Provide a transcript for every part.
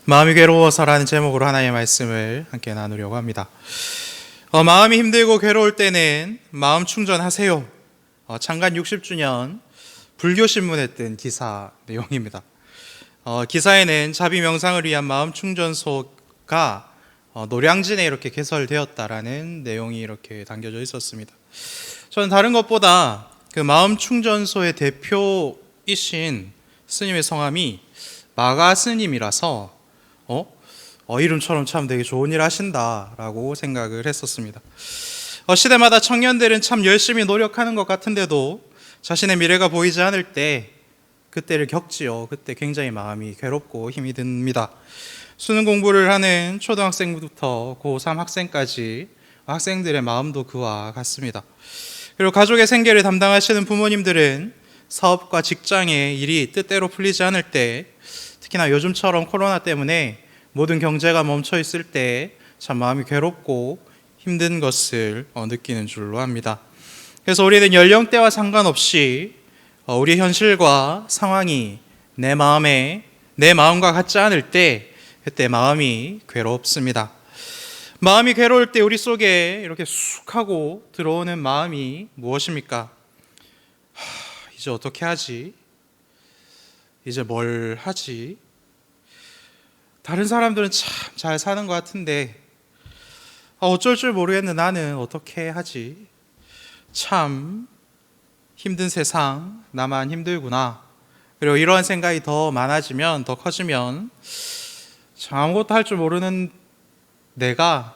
마음이 괴로워서라는 제목으로 하나님의 말씀을 함께 나누려고 합니다. 마음이 힘들고 괴로울 때는 마음 충전하세요. 창간 60주년 불교신문에 뜬 기사 내용입니다. 기사에는 자비 명상을 위한 마음 충전소가 노량진에 이렇게 개설되었다라는 내용이 이렇게 담겨져 있었습니다. 저는 다른 것보다 그 마음 충전소의 대표이신 스님의 성함이 마가 스님이라서 이름처럼 참 되게 좋은 일 하신다라고 생각을 했었습니다. 시대마다 청년들은 참 열심히 노력하는 것 같은데도 자신의 미래가 보이지 않을 때 그때를 겪지요. 그때 굉장히 마음이 괴롭고 힘이 듭니다. 수능 공부를 하는 초등학생부터 고3 학생까지 학생들의 마음도 그와 같습니다. 그리고 가족의 생계를 담당하시는 부모님들은 사업과 직장의 일이 뜻대로 풀리지 않을 때, 특히나 요즘처럼 코로나 때문에 모든 경제가 멈춰 있을 때 참 마음이 괴롭고 힘든 것을 느끼는 줄로 압니다. 그래서 우리는 연령대와 상관없이 우리 현실과 상황이 내 마음과 같지 않을 때 그때 마음이 괴롭습니다. 마음이 괴로울 때 우리 속에 이렇게 쑥 하고 들어오는 마음이 무엇입니까? 이제 어떻게 하지? 이제 뭘 하지? 다른 사람들은 참 잘 사는 것 같은데 어쩔 줄 모르겠는데 나는 어떻게 하지? 참 힘든 세상, 나만 힘들구나. 그리고 이런 생각이 더 많아지면, 더 커지면 참 아무것도 할 줄 모르는 내가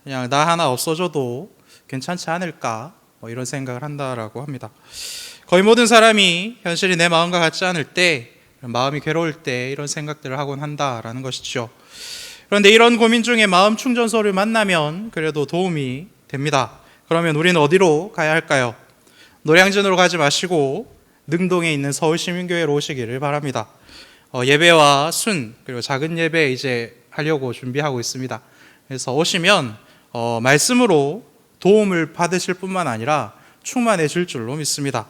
그냥 나 하나 없어져도 괜찮지 않을까? 이런 생각을 한다라고 합니다. 거의 모든 사람이 현실이 내 마음과 같지 않을 때, 마음이 괴로울 때 이런 생각들을 하곤 한다라는 것이죠. 그런데 이런 고민 중에 마음 충전소를 만나면 그래도 도움이 됩니다. 그러면 우리는 어디로 가야 할까요? 노량진으로 가지 마시고 능동에 있는 서울시민교회로 오시기를 바랍니다. 예배와 순 그리고 작은 예배 이제 하려고 준비하고 있습니다. 그래서 오시면 말씀으로 도움을 받으실 뿐만 아니라 충만해질 줄로 믿습니다.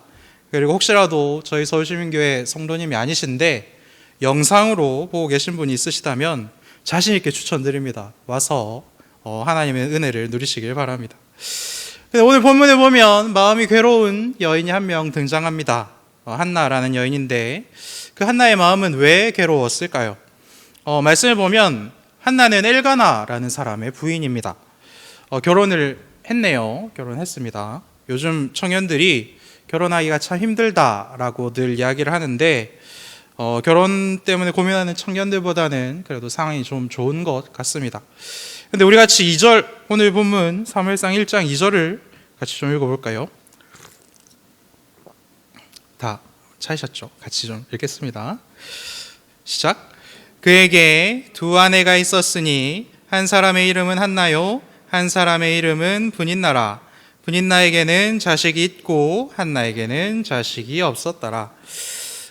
그리고 혹시라도 저희 서울시민교회 성도님이 아니신데 영상으로 보고 계신 분이 있으시다면 자신 있게 추천드립니다. 와서 하나님의 은혜를 누리시길 바랍니다. 오늘 본문에 보면 마음이 괴로운 여인이 한 명 등장합니다. 한나라는 여인인데 그 한나의 마음은 왜 괴로웠을까요? 말씀을 보면 한나는 엘가나라는 사람의 부인입니다. 결혼을 했네요. 결혼했습니다. 요즘 청년들이 결혼하기가 참 힘들다라고들 이야기를 하는데 결혼 때문에 고민하는 청년들보다는 그래도 상황이 좀 좋은 것 같습니다. 근데 우리 같이 2절, 오늘 본문 사무엘상 1장 2절을 같이 좀 읽어볼까요? 다 찾으셨죠? 같이 좀 읽겠습니다. 시작. 그에게 두 아내가 있었으니 한 사람의 이름은 한나요, 한 사람의 이름은 분인나라. 분인나에게는 자식이 있고 한나에게는 자식이 없었더라.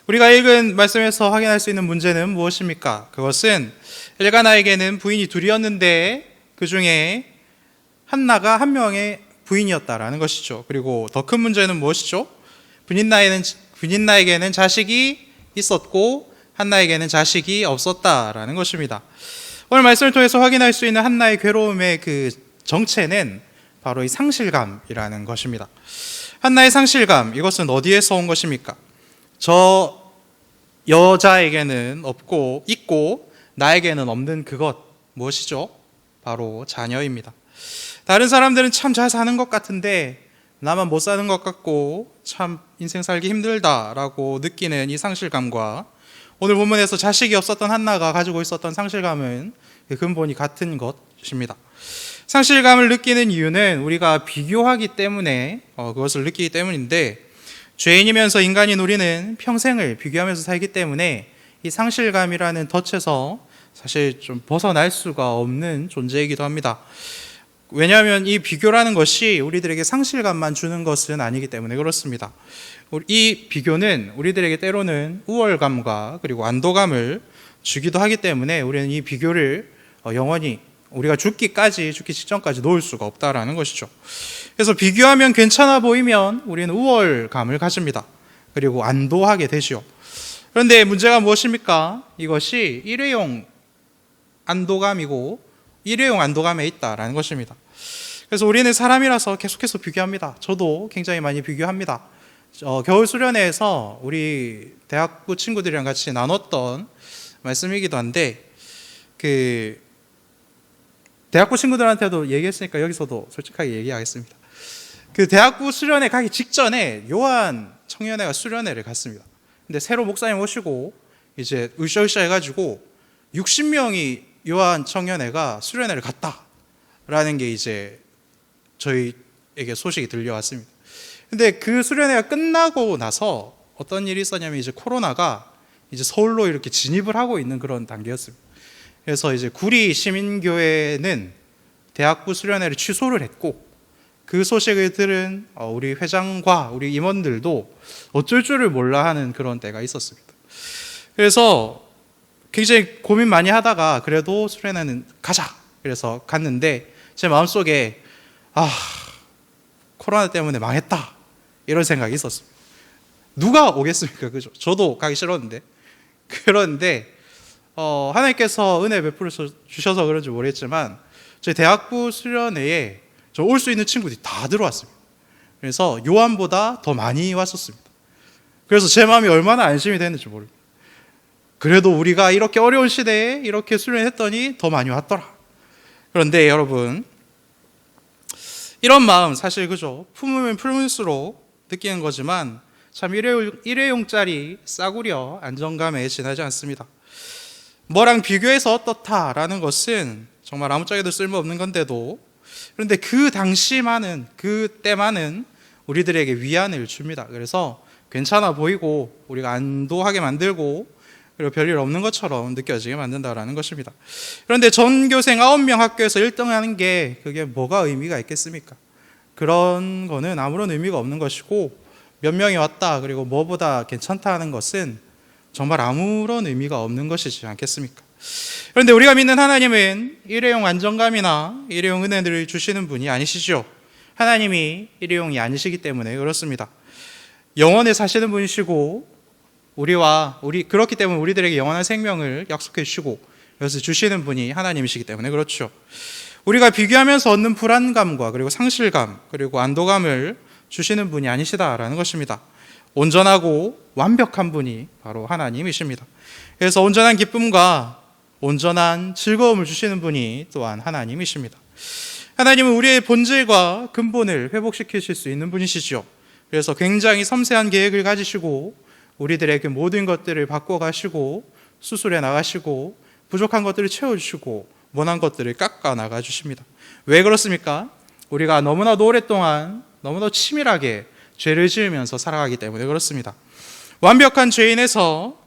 우리가 읽은 말씀에서 확인할 수 있는 문제는 무엇입니까? 그것은 엘가나에게는 부인이 둘이었는데 그 중에 한나가 한 명의 부인이었다라는 것이죠. 그리고 더 큰 문제는 무엇이죠? 분인나에게는 자식이 있었고 한나에게는 자식이 없었다라는 것입니다. 오늘 말씀을 통해서 확인할 수 있는 한나의 괴로움의 그 정체는 바로 이 상실감이라는 것입니다. 한나의 상실감, 이것은 어디에서 온 것입니까? 저 여자에게는 있고 나에게는 없는 그것, 무엇이죠? 바로 자녀입니다. 다른 사람들은 참 잘 사는 것 같은데 나만 못 사는 것 같고 참 인생 살기 힘들다라고 느끼는 이 상실감과 오늘 본문에서 자식이 없었던 한나가 가지고 있었던 상실감은 근본이 같은 것입니다. 상실감을 느끼는 이유는 우리가 비교하기 때문에 그것을 느끼기 때문인데, 죄인이면서 인간인 우리는 평생을 비교하면서 살기 때문에 이 상실감이라는 덫에서 사실 좀 벗어날 수가 없는 존재이기도 합니다. 왜냐하면 이 비교라는 것이 우리들에게 상실감만 주는 것은 아니기 때문에 그렇습니다. 이 비교는 우리들에게 때로는 우월감과 그리고 안도감을 주기도 하기 때문에 우리는 이 비교를 영원히 우리가 죽기 직전까지 놓을 수가 없다라는 것이죠. 그래서 비교하면 괜찮아 보이면 우리는 우월감을 가집니다. 그리고 안도하게 되죠. 그런데 문제가 무엇입니까? 이것이 일회용 안도감이고 일회용 안도감에 있다라는 것입니다. 그래서 우리는 사람이라서 계속해서 비교합니다. 저도 굉장히 많이 비교합니다. 겨울 수련회에서 우리 대학부 친구들이랑 같이 나눴던 말씀이기도 한데, 대학부 친구들한테도 얘기했으니까 여기서도 솔직하게 얘기하겠습니다. 대학부 수련회 가기 직전에 요한 청년회가 수련회를 갔습니다. 근데 새로 목사님 오시고 이제 으쌰으쌰 해가지고 60명이 요한 청년회가 수련회를 갔다라는 게 이제 저희에게 소식이 들려왔습니다. 근데 그 수련회가 끝나고 나서 어떤 일이 있었냐면 이제 코로나가 이제 서울로 이렇게 진입을 하고 있는 그런 단계였습니다. 그래서 이제 구리 시민교회는 대학부 수련회를 취소를 했고, 그 소식을 들은 우리 회장과 우리 임원들도 어쩔 줄을 몰라 하는 그런 때가 있었습니다. 그래서 굉장히 고민 많이 하다가 그래도 수련회는 가자, 그래서 갔는데 제 마음속에 코로나 때문에 망했다 이런 생각이 있었습니다. 누가 오겠습니까? 그죠? 저도 가기 싫었는데. 그런데 하나님께서 은혜 베풀어 주셔서 그런지 모르겠지만 저희 대학부 수련회에 올 수 있는 친구들이 다 들어왔습니다. 그래서 요한보다 더 많이 왔었습니다. 그래서 제 마음이 얼마나 안심이 됐는지 모릅니다. 그래도 우리가 이렇게 어려운 시대에 이렇게 수련했더니 더 많이 왔더라. 그런데 여러분, 이런 마음 사실 그죠? 품으면 품을수록 느끼는 거지만 참 일회용짜리 싸구려 안정감에 지나지 않습니다. 뭐랑 비교해서 어떻다라는 것은 정말 아무짝에도 쓸모없는 건데도, 그런데 그 당시만은, 그때만은 우리들에게 위안을 줍니다. 그래서 괜찮아 보이고 우리가 안도하게 만들고 그리고 별일 없는 것처럼 느껴지게 만든다라는 것입니다. 그런데 전교생 9명 학교에서 1등하는 게 그게 뭐가 의미가 있겠습니까? 그런 거는 아무런 의미가 없는 것이고, 몇 명이 왔다 그리고 뭐보다 괜찮다 하는 것은 정말 아무런 의미가 없는 것이지 않겠습니까? 그런데 우리가 믿는 하나님은 일회용 안정감이나 일회용 은혜를 주시는 분이 아니시죠. 하나님이 일회용이 아니시기 때문에 그렇습니다. 영원에 사시는 분이시고 그렇기 때문에 우리들에게 영원한 생명을 약속해 주시고 그래서 주시는 분이 하나님이시기 때문에 그렇죠. 우리가 비교하면서 얻는 불안감과 그리고 상실감 그리고 안도감을 주시는 분이 아니시다라는 것입니다. 온전하고 완벽한 분이 바로 하나님이십니다. 그래서 온전한 기쁨과 온전한 즐거움을 주시는 분이 또한 하나님이십니다. 하나님은 우리의 본질과 근본을 회복시키실 수 있는 분이시죠. 그래서 굉장히 섬세한 계획을 가지시고 우리들에게 모든 것들을 바꿔가시고 수술해 나가시고 부족한 것들을 채워주시고 원한 것들을 깎아 나가주십니다. 왜 그렇습니까? 우리가 너무나도 오랫동안 너무나도 치밀하게 죄를 지으면서 살아가기 때문에 그렇습니다. 완벽한 죄인에서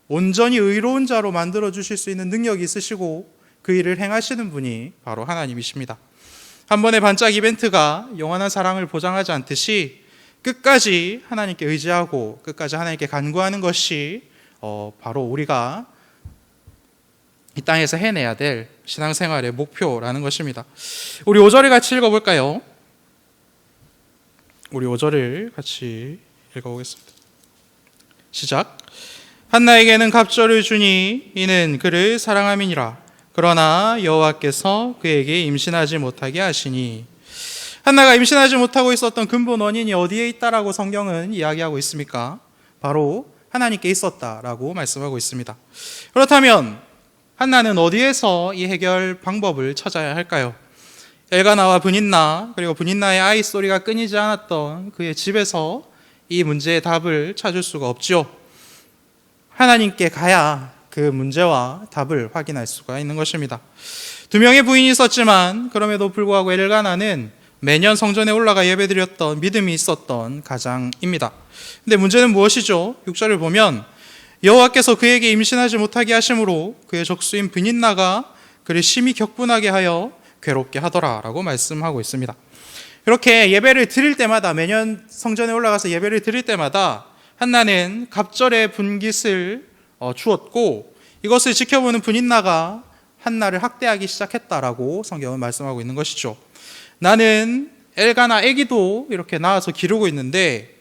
온전히 의로운 자로 만들어주실 수 있는 능력이 있으시고 그 일을 행하시는 분이 바로 하나님이십니다. 한 번의 반짝 이벤트가 영원한 사랑을 보장하지 않듯이 끝까지 하나님께 의지하고 끝까지 하나님께 간구하는 것이 바로 우리가 이 땅에서 해내야 될 신앙생활의 목표라는 것입니다. 우리 5절을 같이 읽어볼까요? 우리 5절을 같이 읽어보겠습니다. 시작. 한나에게는 갑절을 주니 이는 그를 사랑함이니라. 그러나 여호와께서 그에게 임신하지 못하게 하시니. 한나가 임신하지 못하고 있었던 근본 원인이 어디에 있다라고 성경은 이야기하고 있습니까? 바로 하나님께 있었다라고 말씀하고 있습니다. 그렇다면 한나는 어디에서 이 해결 방법을 찾아야 할까요? 엘가나와 브닌나 그리고 브닌나의 아이 소리가 끊이지 않았던 그의 집에서 이 문제의 답을 찾을 수가 없죠. 하나님께 가야 그 문제와 답을 확인할 수가 있는 것입니다. 2명의 부인이 있었지만 그럼에도 불구하고 엘가나는 매년 성전에 올라가 예배드렸던 믿음이 있었던 가장입니다. 근데 문제는 무엇이죠? 6절을 보면 여호와께서 그에게 임신하지 못하게 하심으로 그의 적수인 브닌나가 그를 심히 격분하게 하여 괴롭게 하더라라고 말씀하고 있습니다. 이렇게 예배를 드릴 때마다 매년 성전에 올라가서 예배를 드릴 때마다 한나는 갑절의 분깃을 주었고 이것을 지켜보는 브닌나가 한나를 학대하기 시작했다라고 성경은 말씀하고 있는 것이죠. 나는 엘가나 아기도 이렇게 낳아서 기르고 있는데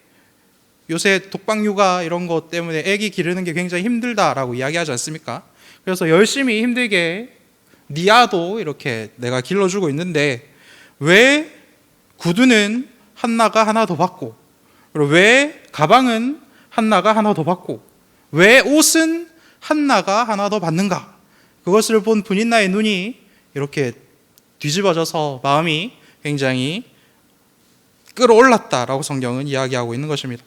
요새 독박육아 이런 것 때문에 아기 기르는 게 굉장히 힘들다라고 이야기하지 않습니까? 그래서 열심히 힘들게 네 아도 이렇게 내가 길러주고 있는데 왜 구두는 한나가 하나 더 받고, 그리고 왜 가방은 한나가 하나 더 받고, 왜 옷은 한나가 하나 더 받는가? 그것을 본 분인나의 눈이 이렇게 뒤집어져서 마음이 굉장히 끌어올랐다라고 성경은 이야기하고 있는 것입니다.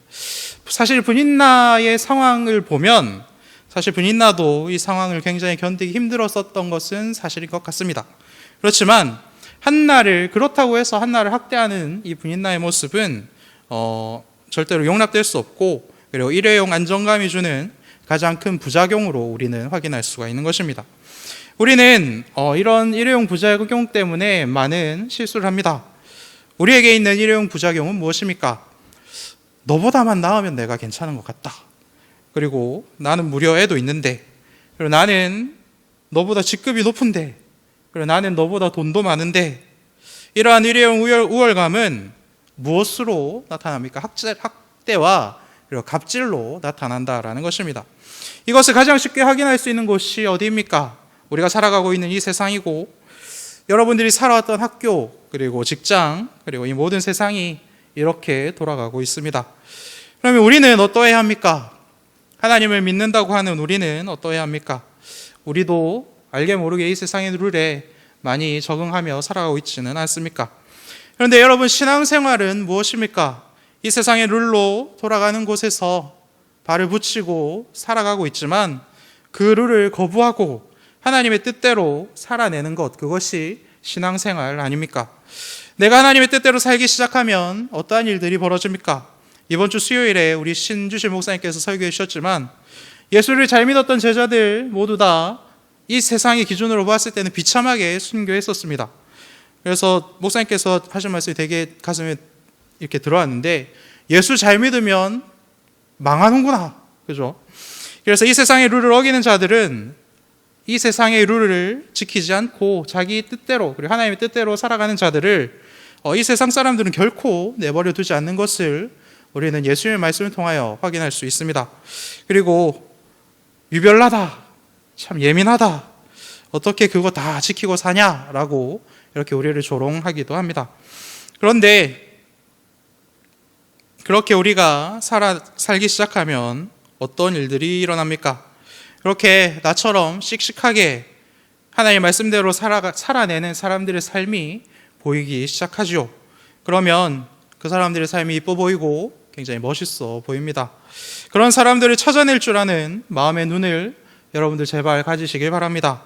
사실 분인나의 상황을 보면 사실 분인나도 이 상황을 굉장히 견디기 힘들었었던 것은 사실인 것 같습니다. 그렇지만 한나를, 그렇다고 해서 한나를 학대하는 이 분인나의 모습은 절대로 용납될 수 없고, 그리고 일회용 안정감이 주는 가장 큰 부작용으로 우리는 확인할 수가 있는 것입니다. 우리는 이런 일회용 부작용 때문에 많은 실수를 합니다. 우리에게 있는 일회용 부작용은 무엇입니까? 너보다만 나으면 내가 괜찮은 것 같다. 그리고 나는 무려 애도 있는데, 그리고 나는 너보다 직급이 높은데, 그리고 나는 너보다 돈도 많은데, 이러한 일회용 우월감은 무엇으로 나타납니까? 학대와 그리고 갑질로 나타난다라는 것입니다. 이것을 가장 쉽게 확인할 수 있는 곳이 어디입니까? 우리가 살아가고 있는 이 세상이고, 여러분들이 살아왔던 학교, 그리고 직장, 그리고 이 모든 세상이 이렇게 돌아가고 있습니다. 그러면 우리는 어떠해야 합니까? 하나님을 믿는다고 하는 우리는 어떠해야 합니까? 우리도 알게 모르게 이 세상의 룰에 많이 적응하며 살아가고 있지는 않습니까? 그런데 여러분, 신앙생활은 무엇입니까? 이 세상의 룰로 돌아가는 곳에서 발을 붙이고 살아가고 있지만 그 룰을 거부하고 하나님의 뜻대로 살아내는 것, 그것이 신앙생활 아닙니까? 내가 하나님의 뜻대로 살기 시작하면 어떠한 일들이 벌어집니까? 이번 주 수요일에 우리 신주실 목사님께서 설교해 주셨지만 예수를 잘 믿었던 제자들 모두 다 이 세상의 기준으로 봤을 때는 비참하게 순교했었습니다. 그래서 목사님께서 하신 말씀이 되게 가슴에 이렇게 들어왔는데, 예수 잘 믿으면 망하는구나, 그죠? 그래서 이 세상의 룰을 어기는 자들은 이 세상의 룰을 지키지 않고 자기 뜻대로, 그리고 하나님의 뜻대로 살아가는 자들을 이 세상 사람들은 결코 내버려 두지 않는 것을 우리는 예수님의 말씀을 통하여 확인할 수 있습니다. 그리고 유별나다, 참 예민하다, 어떻게 그거 다 지키고 사냐라고 이렇게 우리를 조롱하기도 합니다. 그런데 그렇게 우리가 살기 시작하면 어떤 일들이 일어납니까? 그렇게 나처럼 씩씩하게 하나님의 말씀대로 살아내는 사람들의 삶이 보이기 시작하죠. 그러면 그 사람들의 삶이 이뻐 보이고 굉장히 멋있어 보입니다. 그런 사람들을 찾아낼 줄 아는 마음의 눈을 여러분들 제발 가지시길 바랍니다.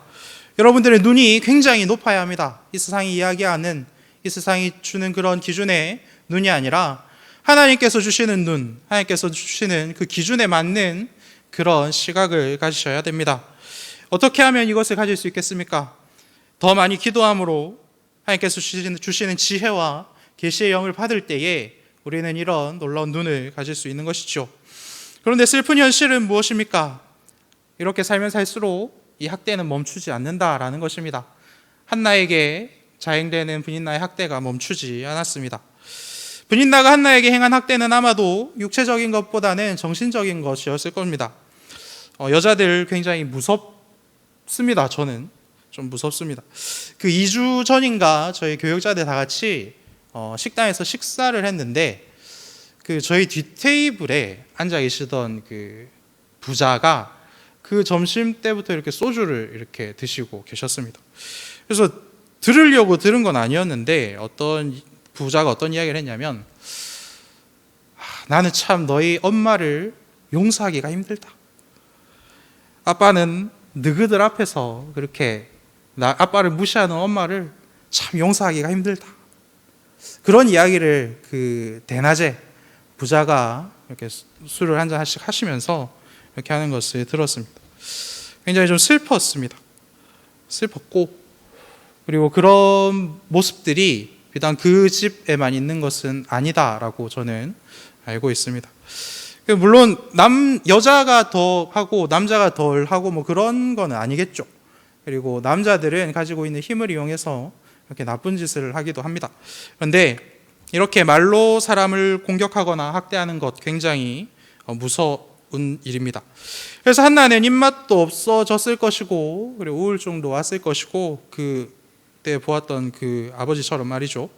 여러분들의 눈이 굉장히 높아야 합니다. 이 세상이 이야기하는, 이 세상이 주는 그런 기준의 눈이 아니라 하나님께서 주시는 눈, 하나님께서 주시는 그 기준에 맞는 그런 시각을 가지셔야 됩니다. 어떻게 하면 이것을 가질 수 있겠습니까? 더 많이 기도함으로 하나님께서 주시는 지혜와 계시의 영을 받을 때에 우리는 이런 놀라운 눈을 가질 수 있는 것이죠. 그런데 슬픈 현실은 무엇입니까? 이렇게 살면 살수록 이 학대는 멈추지 않는다라는 것입니다. 한나에게 자행되는 분인나의 학대가 멈추지 않았습니다. 분인나가 한나에게 행한 학대는 아마도 육체적인 것보다는 정신적인 것이었을 겁니다. 여자들 굉장히 무섭습니다. 저는 좀 무섭습니다. 그 2주 전인가 저희 교역자들 다 같이 식당에서 식사를 했는데, 그 저희 뒷테이블에 앉아 계시던 그 부자가 그 점심 때부터 이렇게 소주를 이렇게 드시고 계셨습니다. 그래서 들으려고 들은 건 아니었는데 어떤 부자가 어떤 이야기를 했냐면, 나는 참 너희 엄마를 용서하기가 힘들다. 아빠는 너희들 앞에서 그렇게 아빠를 무시하는 엄마를 참 용서하기가 힘들다. 그런 이야기를 그 대낮에 부자가 이렇게 술을 한 잔씩 하시면서 이렇게 하는 것을 들었습니다. 굉장히 좀 슬펐습니다. 슬펐고, 그리고 그런 모습들이 비단 그 집에만 있는 것은 아니다라고 저는 알고 있습니다. 물론 여자가 더 하고 남자가 덜 하고 뭐 그런 건 아니겠죠. 그리고 남자들은 가지고 있는 힘을 이용해서 이렇게 나쁜 짓을 하기도 합니다. 그런데 이렇게 말로 사람을 공격하거나 학대하는 것 굉장히 일입니다. 그래서 한나는 입맛도 없어졌을 것이고, 그리고 우울증도 왔을 것이고, 그때 보았던 그 아버지처럼 말이죠.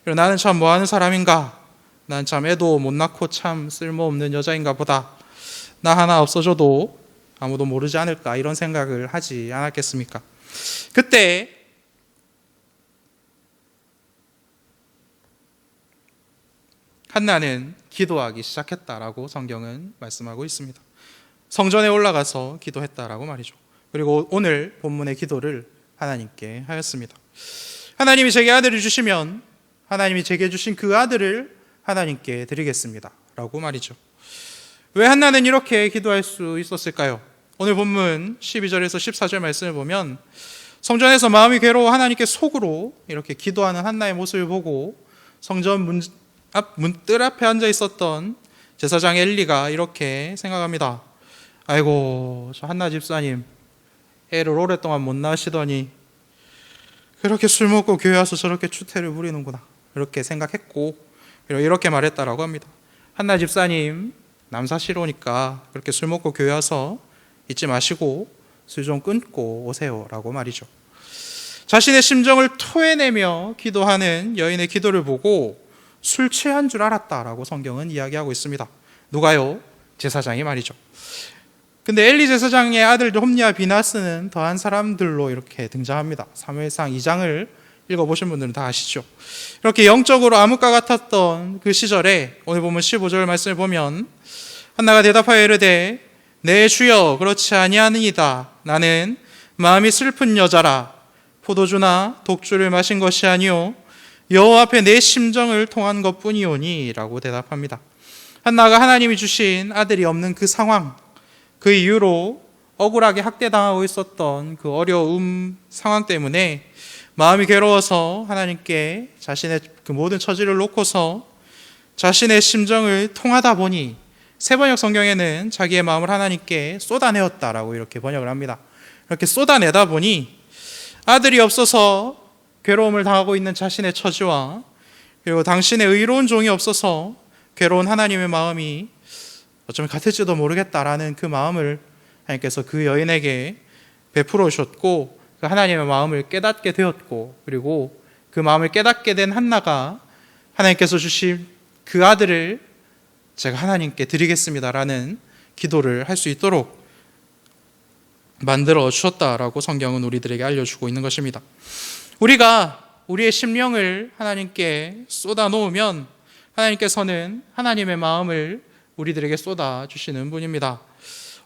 그리고 나는 참 뭐하는 사람인가? 난 참 애도 못 낳고 참 쓸모없는 여자인가 보다. 나 하나 없어져도 아무도 모르지 않을까? 이런 생각을 하지 않았겠습니까? 그때 한나는 기도하기 시작했다라고 성경은 말씀하고 있습니다. 성전에 올라가서 기도했다라고 말이죠. 그리고 오늘 본문의 기도를 하나님께 하였습니다. 하나님이 제게 아들을 주시면 하나님이 제게 주신 그 아들을 하나님께 드리겠습니다 라고 말이죠. 왜 한나는 이렇게 기도할 수 있었을까요? 오늘 본문 12절에서 14절 말씀을 보면 성전에서 마음이 괴로워 하나님께 속으로 이렇게 기도하는 한나의 모습을 보고 성전 문뜰 앞에 앉아 있었던 제사장 엘리가 이렇게 생각합니다. 아이고, 저 한나 집사님 애를 오랫동안 못 낳으시더니 그렇게 술 먹고 교회 와서 저렇게 추태를 부리는구나, 이렇게 생각했고 이렇게 말했다라고 합니다. 한나 집사님 남사시로니까 그렇게 술 먹고 교회 와서 잊지 마시고 술 좀 끊고 오세요 라고 말이죠. 자신의 심정을 토해내며 기도하는 여인의 기도를 보고 술 취한 줄 알았다라고 성경은 이야기하고 있습니다. 누가요? 제사장이 말이죠. 근데 엘리 제사장의 아들 홈리와 비나스는 더한 사람들로 이렇게 등장합니다. 사무엘상 2장을 읽어보신 분들은 다 아시죠. 이렇게 영적으로 암흑과 같았던 그 시절에 오늘 보면 15절 말씀을 보면 한나가 대답하여 이르되 내 주여 그렇지 아니하니이다. 나는 마음이 슬픈 여자라. 포도주나 독주를 마신 것이 아니요 여호와 앞에 내 심정을 통한 것뿐이오니 라고 대답합니다. 한나가 하나님이 주신 아들이 없는 그 상황, 그 이유로 억울하게 학대당하고 있었던 그 어려움 상황 때문에 마음이 괴로워서 하나님께 자신의 그 모든 처지를 놓고서 자신의 심정을 통하다 보니 새번역 성경에는 자기의 마음을 하나님께 쏟아내었다라고 이렇게 번역을 합니다. 이렇게 쏟아내다 보니 아들이 없어서 괴로움을 당하고 있는 자신의 처지와 그리고 당신의 의로운 종이 없어서 괴로운 하나님의 마음이 어쩌면 같을지도 모르겠다라는 그 마음을 하나님께서 그 여인에게 베풀어 주셨고 그 하나님의 마음을 깨닫게 되었고 그리고 그 마음을 깨닫게 된 한나가 하나님께서 주신 그 아들을 제가 하나님께 드리겠습니다라는 기도를 할 수 있도록 만들어 주셨다라고 성경은 우리들에게 알려주고 있는 것입니다. 우리가 우리의 심령을 하나님께 쏟아 놓으면 하나님께서는 하나님의 마음을 우리들에게 쏟아 주시는 분입니다.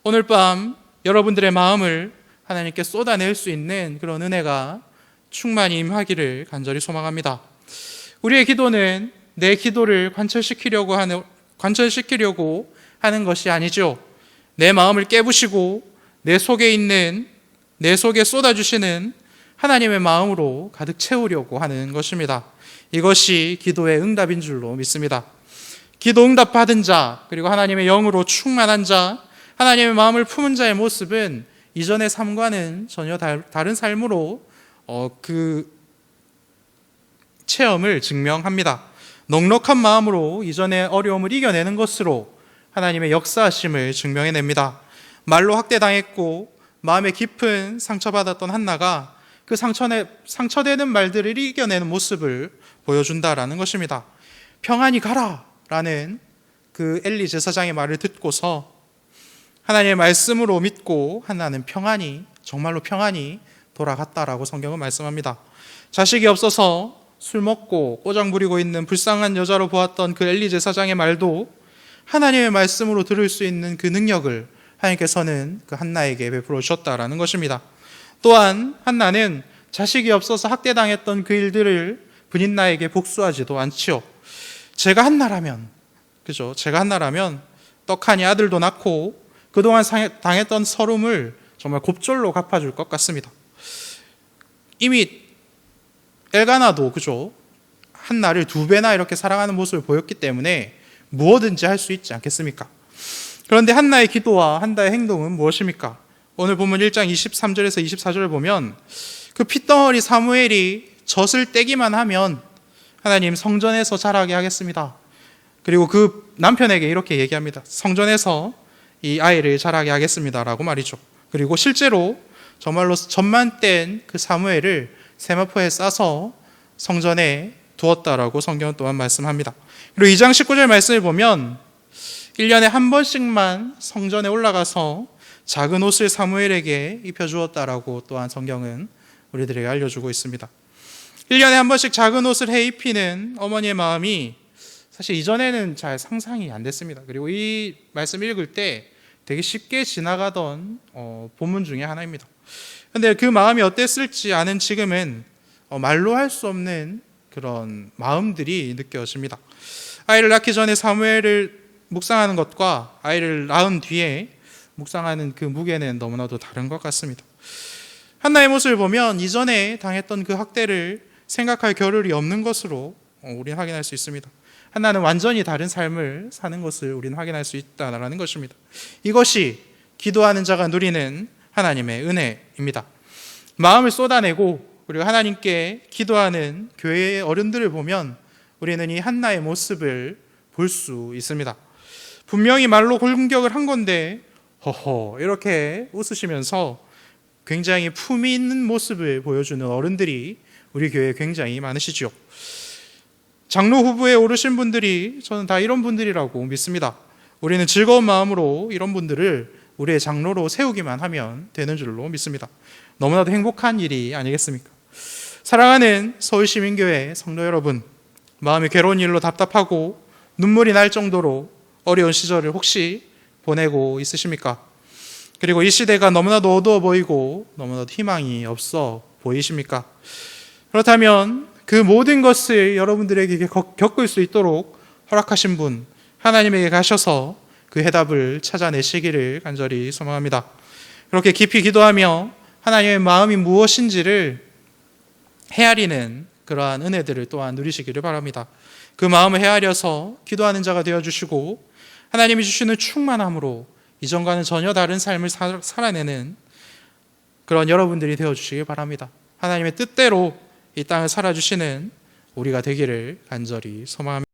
오늘 밤 여러분들의 마음을 하나님께 쏟아낼 수 있는 그런 은혜가 충만히 임하기를 간절히 소망합니다. 우리의 기도는 내 기도를 관철시키려고 하는 것이 아니죠. 내 마음을 깨부시고 내 속에 쏟아주시는 하나님의 마음으로 가득 채우려고 하는 것입니다. 이것이 기도의 응답인 줄로 믿습니다. 기도 응답 받은 자, 그리고 하나님의 영으로 충만한 자, 하나님의 마음을 품은 자의 모습은 이전의 삶과는 전혀 다른 삶으로 그 체험을 증명합니다. 넉넉한 마음으로 이전의 어려움을 이겨내는 것으로 하나님의 역사하심을 증명해냅니다. 말로 학대당했고 마음에 깊은 상처받았던 한나가 그 상처되는 말들을 이겨내는 모습을 보여준다라는 것입니다. 평안히 가라 라는 그 엘리 제사장의 말을 듣고서 하나님의 말씀으로 믿고 한나는 정말로 평안히 돌아갔다라고 성경은 말씀합니다. 자식이 없어서 술 먹고 꼬장 부리고 있는 불쌍한 여자로 보았던 그 엘리 제사장의 말도 하나님의 말씀으로 들을 수 있는 그 능력을 하나님께서는 그 한나에게 베풀어 주셨다라는 것입니다. 또한 한나는 자식이 없어서 학대당했던 그 일들을 브닛나에게 복수하지도 않지요. 제가 한나라면 떡하니 아들도 낳고 그동안 당했던 서름을 정말 곱절로 갚아줄 것 같습니다. 이미 엘가나도 한나를 2배나 이렇게 사랑하는 모습을 보였기 때문에 무엇든지 할 수 있지 않겠습니까? 그런데 한나의 기도와 한나의 행동은 무엇입니까? 오늘 본문 1장 23절에서 24절을 보면 그 핏덩어리 사무엘이 젖을 떼기만 하면 하나님 성전에서 자라게 하겠습니다. 그리고 그 남편에게 이렇게 얘기합니다. 성전에서 이 아이를 자라게 하겠습니다라고 말이죠. 그리고 실제로 정말로 젖만 뗀 그 사무엘을 세마포에 싸서 성전에 두었다라고 성경은 또한 말씀합니다. 그리고 2장 19절 말씀을 보면 1년에 한 번씩만 성전에 올라가서 작은 옷을 사무엘에게 입혀주었다라고 또한 성경은 우리들에게 알려주고 있습니다. 1년에 한 번씩 작은 옷을 해 입히는 어머니의 마음이 사실 이전에는 잘 상상이 안 됐습니다. 그리고 이 말씀 읽을 때 되게 쉽게 지나가던 본문 중에 하나입니다. 그런데 그 마음이 어땠을지 아는 지금은 말로 할 수 없는 그런 마음들이 느껴집니다. 아이를 낳기 전에 사무엘을 묵상하는 것과 아이를 낳은 뒤에 묵상하는 그 무게는 너무나도 다른 것 같습니다. 한나의 모습을 보면 이전에 당했던 그 학대를 생각할 겨를이 없는 것으로 우리는 확인할 수 있습니다. 한나는 완전히 다른 삶을 사는 것을 우리는 확인할 수 있다는 것입니다. 이것이 기도하는 자가 누리는 하나님의 은혜입니다. 마음을 쏟아내고 그리고 하나님께 기도하는 교회의 어른들을 보면 우리는 이 한나의 모습을 볼 수 있습니다. 분명히 말로 공격을 한 건데 허허 이렇게 웃으시면서 굉장히 품이 있는 모습을 보여주는 어른들이 우리 교회에 굉장히 많으시죠. 장로 후보에 오르신 분들이 저는 다 이런 분들이라고 믿습니다. 우리는 즐거운 마음으로 이런 분들을 우리의 장로로 세우기만 하면 되는 줄로 믿습니다. 너무나도 행복한 일이 아니겠습니까? 사랑하는 서울시민교회 성도 여러분, 마음이 괴로운 일로 답답하고 눈물이 날 정도로 어려운 시절을 혹시 보내고 있으십니까? 그리고 이 시대가 너무나도 어두워 보이고 너무나도 희망이 없어 보이십니까? 그렇다면 그 모든 것을 여러분들에게 겪을 수 있도록 허락하신 분 하나님에게 가셔서 그 해답을 찾아내시기를 간절히 소망합니다. 그렇게 깊이 기도하며 하나님의 마음이 무엇인지를 헤아리는 그러한 은혜들을 또한 누리시기를 바랍니다. 그 마음을 헤아려서 기도하는 자가 되어주시고 하나님이 주시는 충만함으로 이전과는 전혀 다른 삶을 살아내는 그런 여러분들이 되어주시길 바랍니다. 하나님의 뜻대로 이 땅을 살아주시는 우리가 되기를 간절히 소망합니다.